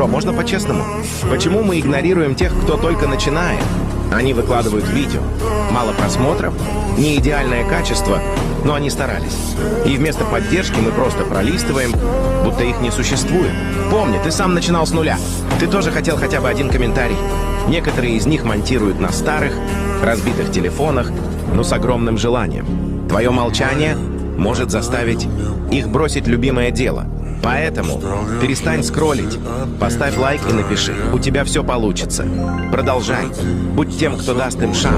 Бро, можно по-честному? Почему мы игнорируем тех, кто только начинает? Они выкладывают видео. Мало просмотров, не идеальное качество, но они старались. И вместо поддержки мы просто пролистываем, будто их не существует. Помни, ты сам начинал с нуля. Ты тоже хотел хотя бы один комментарий. Некоторые из них монтируют на старых, разбитых телефонах, но с огромным желанием. Твое молчание может заставить их бросить любимое дело. Поэтому перестань скроллить, поставь лайк и напиши. У тебя все получится. Продолжай. Будь тем, кто даст им шанс.